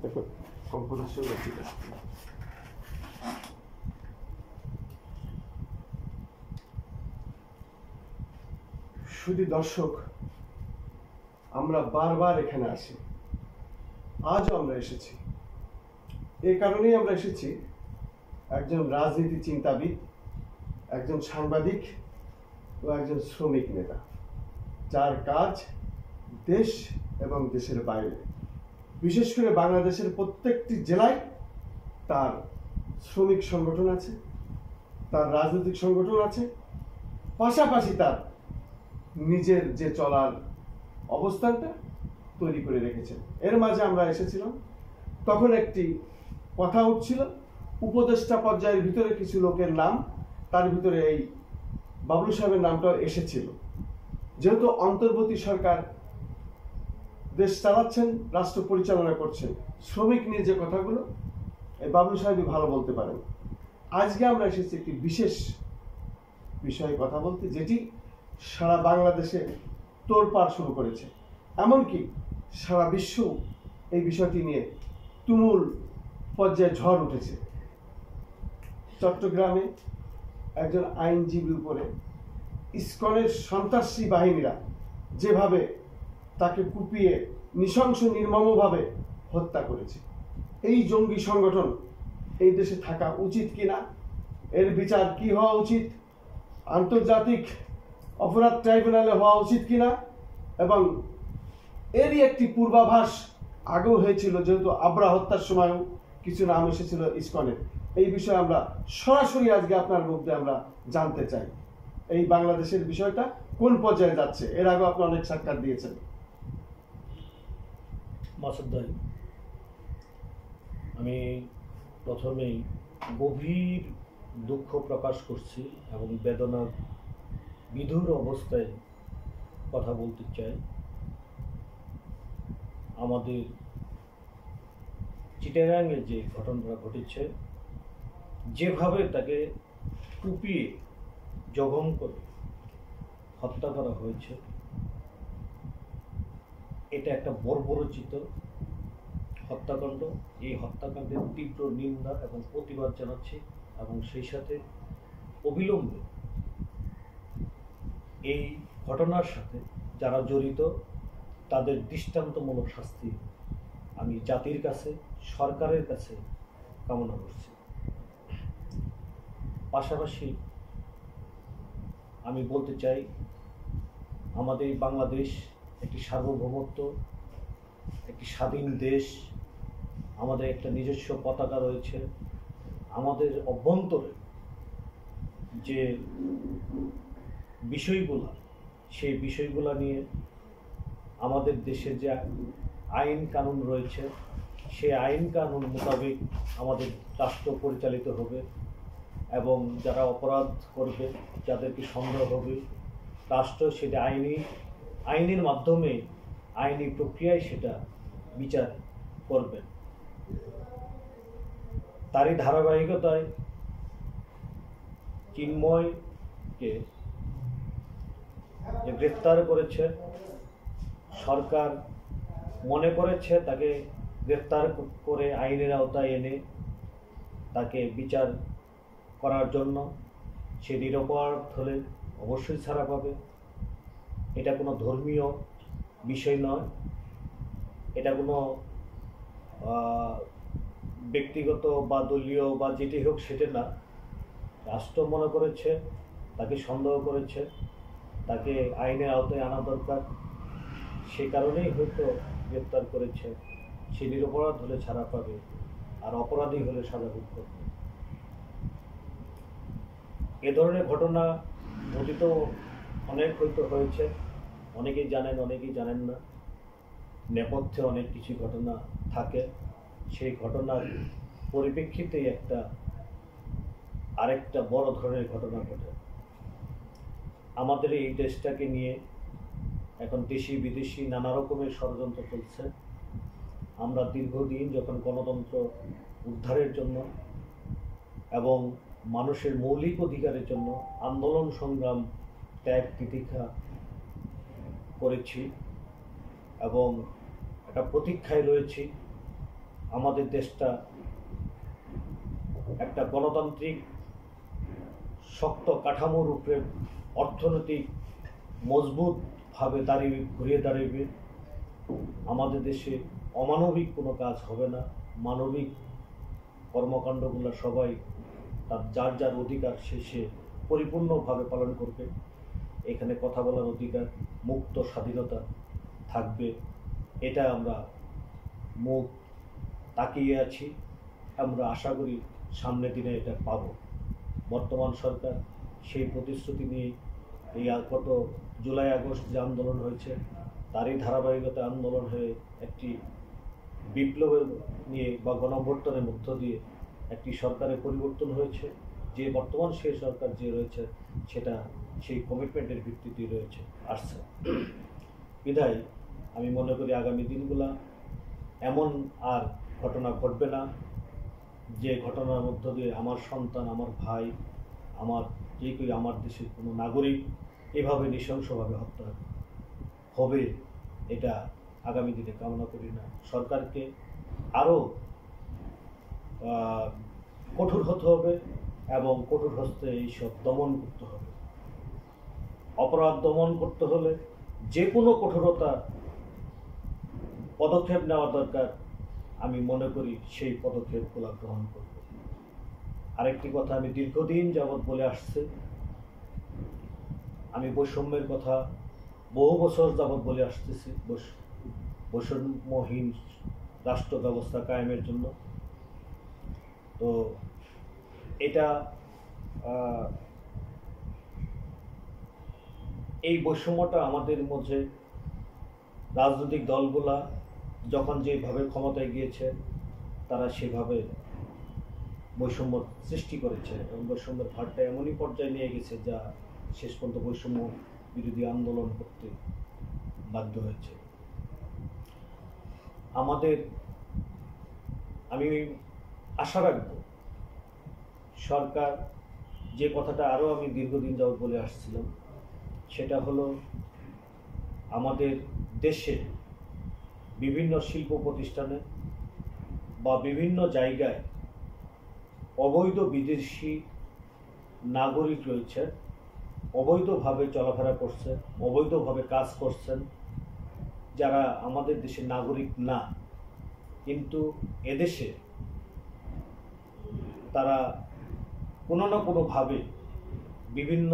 দেখো কম্পোজিশন ঠিক আছে। শুধু দর্শক, আমরা বারবার এখানে আসি, আজও আমরা এসেছি। এই কারণেই আমরা এসেছি, একজন রাজনীতি চিন্তাবিদ, একজন সাংবাদিক ও একজন শ্রমিক নেতা, যার কাজ দেশ এবং দেশের বাইরে, বিশেষ করে বাংলাদেশের প্রত্যেকটি জেলায় তার শ্রমিক সংগঠন আছে, তার রাজনৈতিক সংগঠন আছে, পাশাপাশি তার নিজের যে চলার অবস্থানটা তৈরি করে রেখেছেন। এর মাঝে আমরা এসেছিলাম, তখন একটি কথা উঠছিল, উপদেষ্টা পর্যায়ের ভিতরে কিছু লোকের নাম, তার ভিতরে এই বাবলু সাহেবের নামটাও এসেছিল। যেহেতু অন্তর্বর্তী সরকার দেশ চালাচ্ছেন, রাষ্ট্র পরিচালনা করছেন, শ্রমিক নিয়ে যে কথাগুলো এই বাবলু সাহেবই ভালো বলতে পারেন। আজকে আমরা এসেছি একটি বিশেষ বিষয়ে কথা বলতে, যেটি সারা বাংলাদেশে তোলপাড় শুরু করেছে, এমনকি সারা বিশ্ব এই বিষয়টি নিয়ে তুমুল পর্যায়ে ঝড় উঠেছে। চট্টগ্রামে একজন আইনজীবীর উপরে ইসকনের সন্ত্রাসী বাহিনীরা যেভাবে তাকে কুপিয়ে নৃশংস নির্মমভাবে হত্যা করেছে, এই জঙ্গি সংগঠন এই দেশে থাকা উচিত কিনা, এর বিচার কি হওয়া উচিত, আন্তর্জাতিক অপরাধ ট্রাইব্যুনালে হওয়া উচিত কিনা, এবং এরই একটি পূর্বাভাস আগেও হয়েছিল, যেহেতু আবরা হত্যার সময়ও কিছু নাম এসেছিল ইসকনের। এই বিষয়ে আমরা সরাসরি আজকে আপনার মধ্যে আমরা জানতে চাই, এই বাংলাদেশের বিষয়টা কোন পর্যায়ে যাচ্ছে। এর আগে আপনি অনেক সাক্ষাৎ দিয়েছেন। মাসুদ ভাই, আমি প্রথমেই গভীর দুঃখ প্রকাশ করছি এবং বেদনার বিধুর অবস্থায় কথা বলতে চাই। আমাদের চিটাগাংয়ে যে ঘটনাটা ঘটেছে, যেভাবে তাকে কুপিয়ে জখম করে হত্যা করা হয়েছে, এটা একটা বর্বরচিত হত্যাকাণ্ড। এই হত্যাকাণ্ডের তীব্র নিন্দা এবং প্রতিবাদ জানাচ্ছি, এবং সেই সাথে অবিলম্বে এই ঘটনার সাথে যারা জড়িত তাদের দৃষ্টান্তমূলক শাস্তি আমি জাতির কাছে, সরকারের কাছে কামনা করছি। পাশাপাশি আমি বলতে চাই, আমাদের বাংলাদেশ একটি সার্বভৌমত্ব, একটি স্বাধীন দেশ, আমাদের একটা নিজস্ব পতাকা রয়েছে। আমাদের অভ্যন্তরে যে বিষয়গুলো, সেই বিষয়গুলো নিয়ে আমাদের দেশে যে আইন কানুন রয়েছে, সেই আইন কানুন মোতাবেক আমাদের রাষ্ট্র পরিচালিত হবে, এবং যারা অপরাধ করবে, যাদেরকে সন্দেহ হবে, রাষ্ট্র সেটা আইনের মাধ্যমে আইনি প্রক্রিয়ায় সেটা বিচার করবে। তারই ধারাবাহিকতায় চিন্ময়কে গ্রেফতার করেছে সরকার, মনে করেছে তাকে গ্রেফতার করে আইনের আওতায় এনে তাকে বিচার করার জন্য। সে নিরপরাধ হলে অবশ্যই ছাড়া পাবে। এটা কোনো ধর্মীয় বিষয় নয়, এটা কোনো ব্যক্তিগত বা দলীয় বা যেটি হোক সেটা না। রাষ্ট্র মনে করেছে, তাকে সন্দেহ করেছে, তাকে আইনের আওতায় আনা দরকার, সে কারণেই হয়তো গ্রেপ্তার করেছে। সে নিরপরাধ হলে ছাড়া পাবে, আর অপরাধী হলে সাজা ভোগ করবে। এ ধরনের ঘটনা অতীত অনেক হয়তো হয়েছে, অনেকেই জানেন, অনেকেই জানেন না। নেপথ্যে অনেক কিছু ঘটনা থাকে, সেই ঘটনার পরিপ্রেক্ষিতেই আরেকটা বড় ধরনের ঘটনা ঘটে। আমাদের এই দেশটাকে নিয়ে এখন দেশি বিদেশি নানা রকমের ষড়যন্ত্র চলছে। আমরা দীর্ঘদিন যখন গণতন্ত্র উদ্ধারের জন্য এবং মানুষের মৌলিক অধিকারের জন্য আন্দোলন সংগ্রাম ত্যাগ তিতিক্ষা করেছি এবং একটা প্রতীক্ষায় রয়েছি, আমাদের দেশটা একটা গণতান্ত্রিক শক্ত কাঠামোর উপরে অর্থনৈতিক মজবুতভাবে ঘুরিয়ে দাঁড়াবে। আমাদের দেশে অমানবিক কোনো কাজ হবে না, মানবিক কর্মকাণ্ডগুলো সবাই তার যার যার অধিকার সে পরিপূর্ণভাবে পালন করবে। এখানে কথা বলার অধিকার, মুক্ত স্বাধীনতা থাকবে, এটা আমরা মুখ তাকিয়ে আছি। আমরা আশা করি সামনের দিনে এটা পাব। বর্তমান সরকার সেই প্রতিশ্রুতি নিয়ে এই গত জুলাই আগস্ট যে আন্দোলন হয়েছে তারই ধারাবাহিকতা আন্দোলন হয়ে একটি বিপ্লবের নিয়ে বা গণঅভ্যুত্থানের মধ্য দিয়ে একটি সরকারের পরিবর্তন হয়েছে। যে বর্তমান সেই সরকার যে রয়েছে সেটা সেই কমিটমেন্টের ভিত্তিতে রয়েছে আসছে। বিধায় আমি মনে করি আগামী দিনগুলা এমন আর ঘটনা ঘটবে না যে ঘটনার মধ্য দিয়ে আমার সন্তান, আমার ভাই, আমার যে কেউ আমার দেশের কোনো নাগরিক এভাবে নৃশংসভাবে হত্যা হবে, এটা আগামী দিনে কামনা করি না। সরকারকে আরও কঠোর হতে হবে এবং কঠোর হস্তে এইসব দমন করতে হবে। অপরাধ দমন করতে হলে যে কোনো কঠোরতা পদক্ষেপ নেওয়া দরকার। আমি মনে করি সেই পদক্ষেপগুলো গ্রহণ করব। আরেকটি কথা আমি দীর্ঘদিন যাবৎ বলে আসছি, আমি বৈষম্যের কথা বহু বছর যাবৎ বলে আসতেছি, বৈষম্যহীন রাষ্ট্র ব্যবস্থা কায়েমের জন্য। তো এটা এই বৈষম্যটা আমাদের মধ্যে রাজনৈতিক দলগুলা যখন যেভাবে ক্ষমতায় গিয়েছে তারা সেভাবে বৈষম্য সৃষ্টি করেছে এবং বৈষম্যের ভারটা এমনই পর্যায়ে নিয়ে গেছে যা শেষ পর্যন্ত বৈষম্য বিরোধী আন্দোলন করতে বাধ্য হয়েছে। আমি আশা রাখব সরকার যে কথাটা আরও আমি দীর্ঘদিন যাবৎ বলে আসছিলাম, সেটা হলো আমাদের দেশে বিভিন্ন শিল্প প্রতিষ্ঠানে বা বিভিন্ন জায়গায় অবৈধ বিদেশি নাগরিক রয়েছে, অবৈধভাবে চলাফেরা করছে, অবৈধভাবে কাজ করছেন, যারা আমাদের দেশের নাগরিক না, কিন্তু এদেশে তারা কোনো না কোনোভাবে বিভিন্ন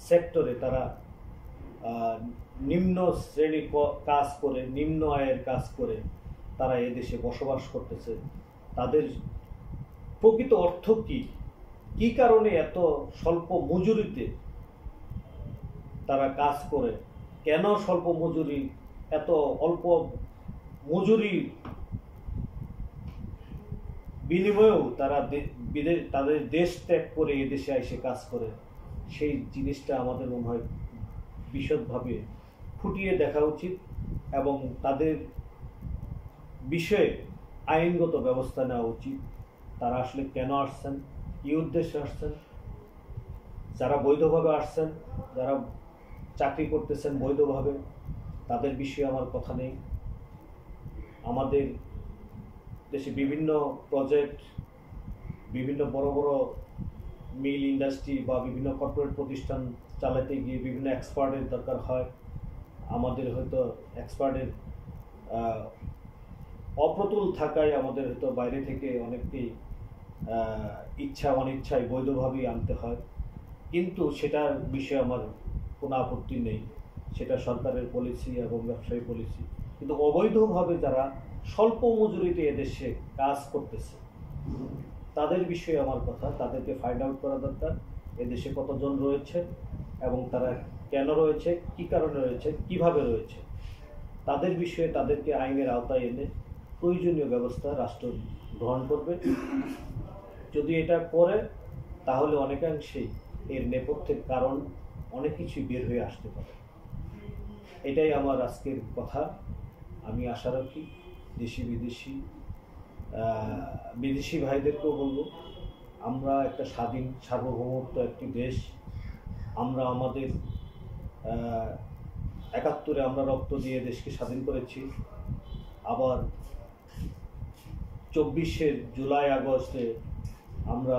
সেক্টরে তারা নিম্ন শ্রেণীর কাজ করে, নিম্ন আয়ের কাজ করে তারা এদেশে বসবাস করতেছে। তাদের প্রকৃত অর্থ কি কারণে এত স্বল্প মজুরিতে তারা কাজ করে, কেন স্বল্প মজুরি, এত অল্প মজুরি বিনিময়েও তারা তাদের দেশ ত্যাগ করে এদেশে এসে কাজ করে, সেই জিনিসটা আমাদের মনে হয় বিশদভাবে ফুটিয়ে দেখা উচিত এবং তাদের বিষয়ে আইনগত ব্যবস্থা নেওয়া উচিত। তারা আসলে কেন আসছেন, কী উদ্দেশ্যে আসছেন, যারা বৈধভাবে আসছেন, যারা চাকরি করতেছেন বৈধভাবে, তাদের বিষয়ে আমার কথা নেই। আমাদের দেশে বিভিন্ন প্রজেক্ট, বিভিন্ন বড় বড় মিল ইন্ডাস্ট্রি বা বিভিন্ন কর্পোরেট প্রতিষ্ঠান চালাতে গিয়ে বিভিন্ন এক্সপার্টের দরকার হয়। আমাদের হয়তো এক্সপার্টের অপ্রতুল থাকায় আমাদের হয়তো বাইরে থেকে অনেকটি ইচ্ছা অনিচ্ছায় বৈধভাবেই আনতে হয়, কিন্তু সেটার বিষয়ে আমার কোনো আপত্তি নেই, সেটা সরকারের পলিসি এবং ব্যবসায়ী পলিসি। কিন্তু অবৈধভাবে যারা স্বল্প মজুরিতে এদেশে কাজ করতেছে তাদের বিষয়ে আমার কথা, তাদেরকে ফাইন্ড আউট করা দরকার এদেশে কতজন রয়েছে এবং তারা কেন রয়েছে, কি কারণে রয়েছে, কিভাবে রয়েছে। তাদের বিষয়ে তাদেরকে আইনের আওতায় এনে প্রয়োজনীয় ব্যবস্থা রাষ্ট্র গ্রহণ করবে। যদি এটা করে তাহলে অনেকাংশেই এর নেপথ্যের কারণ অনেক কিছুই বের হয়ে আসতে পারে। এটাই আমার আজকের কথা। আমি আশা রাখি দেশি বিদেশি ভাইদেরকেও বলবো, আমরা একটা স্বাধীন সার্বভৌমত্ব একটি দেশ। আমরা আমাদের ৭১ আমরা রক্ত দিয়ে দেশকে স্বাধীন করেছি। আবার 24শে জুলাই আগস্টে আমরা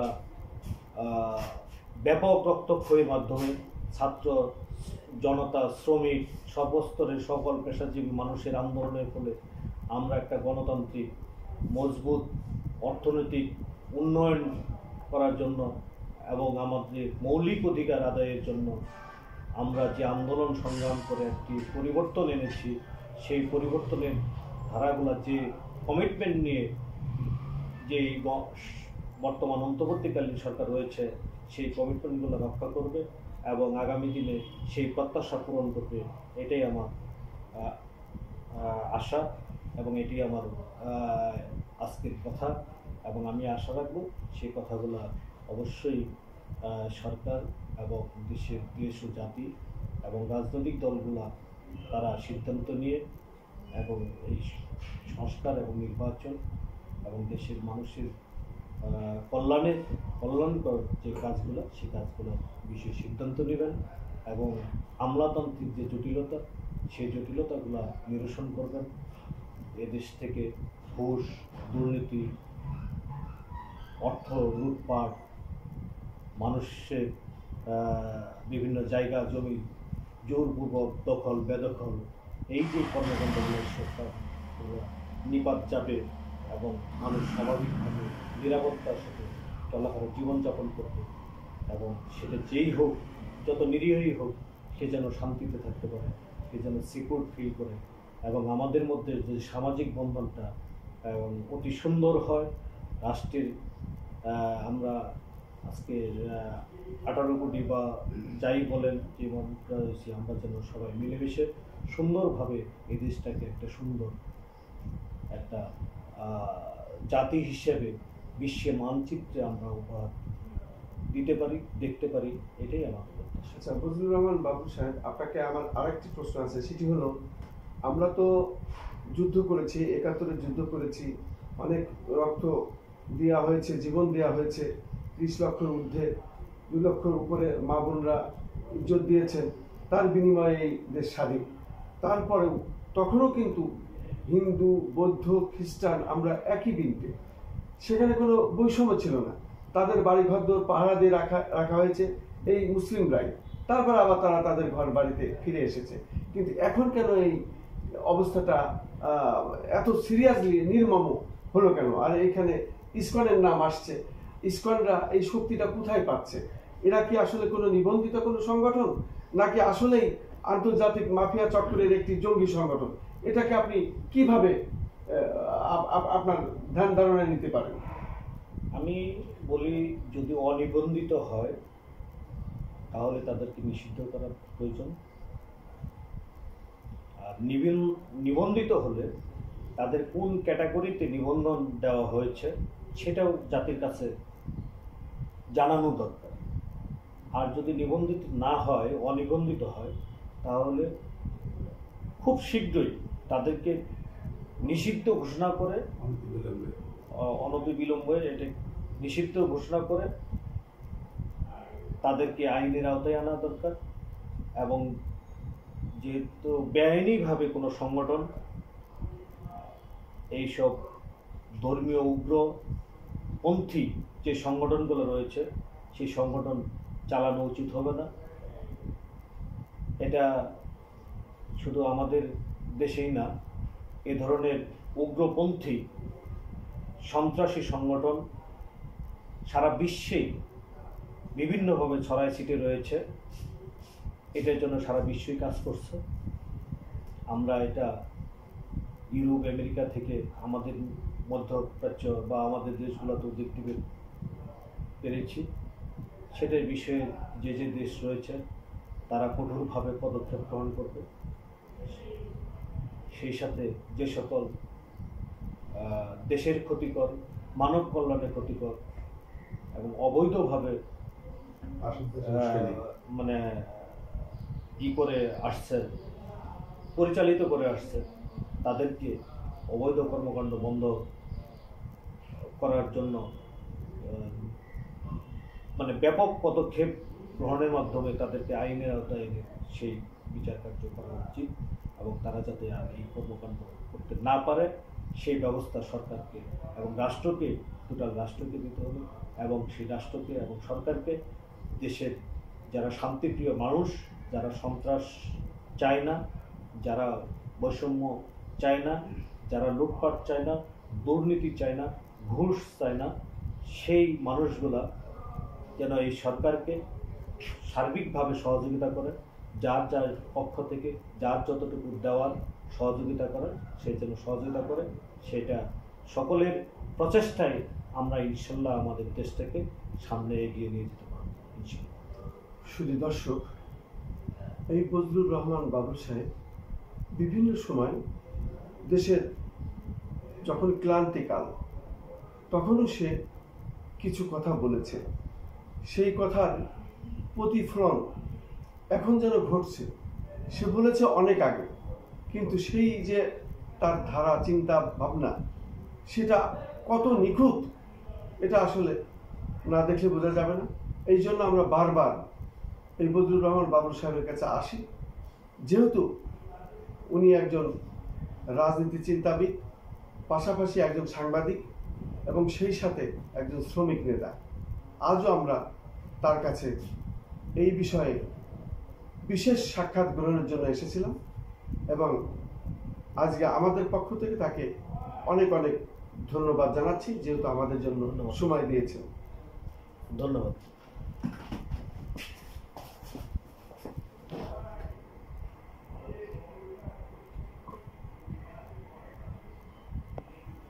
ব্যাপক রক্তক্ষয়ীর মাধ্যমে ছাত্র জনতা, শ্রমিক, সর্বস্তরের সকল পেশাজীবী মানুষের আন্দোলনের ফলে আমরা একটা গণতান্ত্রিক মজবুত অর্থনৈতিক উন্নয়ন করার জন্য এবং আমাদের মৌলিক অধিকার আদায়ের জন্য আমরা যে আন্দোলন সংগ্রাম করে একটি পরিবর্তন এনেছি, সেই পরিবর্তনের ধারাগুলো যে কমিটমেন্ট নিয়ে যে বর্তমান অন্তর্বর্তীকালীন সরকার রয়েছে সেই কমিটমেন্টগুলো রক্ষা করবে এবং আগামী দিনে সেই প্রত্যাশা পূরণ করবে, এটাই আমার আশা এবং এটি আমার আজকের কথা। এবং আমি আশা রাখবো সেই কথাগুলো অবশ্যই সরকার এবং দেশ ও জাতি এবং রাজনৈতিক দলগুলো তারা সিদ্ধান্ত নিয়ে এবং এই সংস্কার এবং নির্বাচন এবং দেশের মানুষের কল্যাণকর যে কাজগুলো সেই কাজগুলো বিষয়ে সিদ্ধান্ত নেবেন এবং আমলাতান্ত্রিক যে জটিলতা সেই জটিলতাগুলো নিরসন করবেন। এদেশ থেকে ঘুষ, দুর্নীতি, অর্থ লুটপাট, মানুষের বিভিন্ন জায়গা জমি জোরপূর্বক দখল বেদখল, এই যে কর্মকাণ্ডগুলো নিপাত যাবে এবং মানুষ স্বাভাবিকভাবে নিরাপত্তার সাথে চলাফেরা জীবনযাপন করবে এবং সেটা যেই হোক, যত নিরীহই হোক, সে যেন শান্তিতে থাকতে পারে, সে যেন সিকিউর ফিল করে এবং আমাদের মধ্যে যে সামাজিক বন্ধনটা অতি সুন্দর হয়। রাষ্ট্রের আমরা আজকে 18 কোটি বা যাই বলেন যে মানুষরা রয়েছি, আমরা যেন সবাই মিলেমিশে সুন্দরভাবে এই দেশটাকে একটা সুন্দর একটা জাতি হিসেবে বিশ্বের মানচিত্রে আমরা উপহার দিতে পারি, দেখতে পারি, এটাই আমার প্রত্যাশা। আচ্ছা ফজলুর রহমান বাবু সাহেব, আপনাকে আমার আরেকটি প্রশ্ন আছে, সেটি হলো আমরা তো যুদ্ধ করেছি, 71-এ যুদ্ধ করেছি, অনেক রক্ত দেওয়া হয়েছে, জীবন দেওয়া হয়েছে, 30 লক্ষের ঊর্ধ্বে, 2 লক্ষের উপরে মা বোনরা ইজ্জত দিয়েছেন, তার বিনিময়ে এই দেশ স্বাধীন। তারপরেও তখনও কিন্তু হিন্দু, বৌদ্ধ, খ্রিস্টান আমরা একই বিনতে, সেখানে কোনো বৈষম্য ছিল না। তাদের বাড়িঘর পাহারা দিয়ে রাখা হয়েছে এই মুসলিমরাই, তারপর আবার তারা তাদের ঘর বাড়িতে ফিরে এসেছে। কিন্তু এখন কেন এই অবস্থাটা এত সিরিয়াসলি নির্মম হলো কেন? আর এখানে ইসকনের নাম আসছে, ইসকনরা এই শক্তিটা কোথায় পাচ্ছে? এরা কি আসলে কোনো নিবন্ধিত কোনো সংগঠন, নাকি আসলেই আন্তর্জাতিক মাফিয়া চক্রের একটি জঙ্গি সংগঠন? এটাকে আপনি কিভাবে আপনার ধ্যান ধারণায় নিতে পারেন? আমি বলি, যদি অনিবন্ধিত হয় তাহলে তাদেরকে নিষিদ্ধ করার প্রয়োজন, আর নিবন্ধিত হলে তাদের কোন ক্যাটাগরিতে নিবন্ধন দেওয়া হয়েছে সেটাও জাতির কাছে জানানো দরকার। আর যদি নিবন্ধিত না হয়, অনিবন্ধিত হয়, তাহলে খুব শীঘ্রই তাদেরকে নিষিদ্ধ ঘোষণা করে, অনতিবিলম্বে এটা নিষিদ্ধ ঘোষণা করে তাদেরকে আইনের আওতায় আনা দরকার। এবং যেহেতু বেআইনিভাবে কোনো সংগঠন এইসব ধর্মীয় উগ্রপন্থী যে সংগঠনগুলো রয়েছে সেই সংগঠন চালানো উচিত হবে না। এটা শুধু আমাদের দেশেই না, এ ধরনের উগ্রপন্থী সন্ত্রাসী সংগঠন সারা বিশ্বেই বিভিন্নভাবে ছড়ায় ছিটে রয়েছে। এটার জন্য সারা বিশ্বই কাজ করছে। আমরা এটা ইউরোপ, আমেরিকা থেকে আমাদের মধ্যপ্রাচ্য বা আমাদের দেশগুলোতেও দেখতে পেরেছি। সেটার বিষয়ে যে যে দেশ রয়েছে তারা কঠোরভাবে পদক্ষেপ গ্রহণ করবে। সেই সাথে যে সকল দেশের ক্ষতিকর, মানব কল্যাণের ক্ষতিকর এবং অবৈধভাবে মানে করে আসছে, পরিচালিত করে আসছে, তাদেরকে অবৈধ কর্মকাণ্ড বন্ধ করার জন্য মানে ব্যাপক পদক্ষেপ গ্রহণের মাধ্যমে তাদেরকে আইনের আওতায় এনে সেই বিচার কার্য করা উচিত এবং তারা যাতে আর এই কর্মকাণ্ড করতে না পারে সেই ব্যবস্থা সরকারকে এবং রাষ্ট্রকে, টোটাল রাষ্ট্রকে দিতে হবে এবং সেই রাষ্ট্রকে এবং সরকারকে দেশের যারা শান্তিপ্রিয় মানুষ, যারা সন্ত্রাস চায় না, যারা বৈষম্য চায় না, যারা লুটপাট চায় না, দুর্নীতি চায় না, ঘুষ চায় না, সেই মানুষগুলা যেন এই সরকারকে সার্বিকভাবে সহযোগিতা করে, যার যার পক্ষ থেকে যার যতটুকু দেওয়ার সহযোগিতা করে সে যেন সহযোগিতা করে। সেটা সকলের প্রচেষ্টায় আমরা ইনশাল্লাহ আমাদের দেশটাকে সামনে এগিয়ে নিয়ে যেতে পারব ইনশাল্লাহ। শুধু দর্শক, এই ফজলুর রহমান বাবুল সাহেব বিভিন্ন সময় দেশের যখন ক্লান্তিকাল তখনও সে কিছু কথা বলেছে। সেই কথার প্রতিফলন এখন যেন ঘটছে। সে বলেছে অনেক আগে, কিন্তু সেই যে তার ধারা, চিন্তা ভাবনা, সেটা কত নিখুঁত এটা আসলে না দেখলে বোঝা যাবে না। এই জন্য আমরা বারবার এই ফজলুর রহমান বাবুল সাহেবের কাছে আসি, যেহেতু উনি একজন রাজনীতি চিন্তাবিদ, পাশাপাশি একজন সাংবাদিক এবং সেই সাথে একজন শ্রমিক নেতা। আজও আমরা তার কাছে এই বিষয়ে বিশেষ সাক্ষাৎ গ্রহণের জন্য এসেছিলাম এবং আজকে আমাদের পক্ষ থেকে তাকে অনেক অনেক ধন্যবাদ জানাচ্ছি, যেহেতু আমাদের জন্য সময় দিয়েছেন। ধন্যবাদ।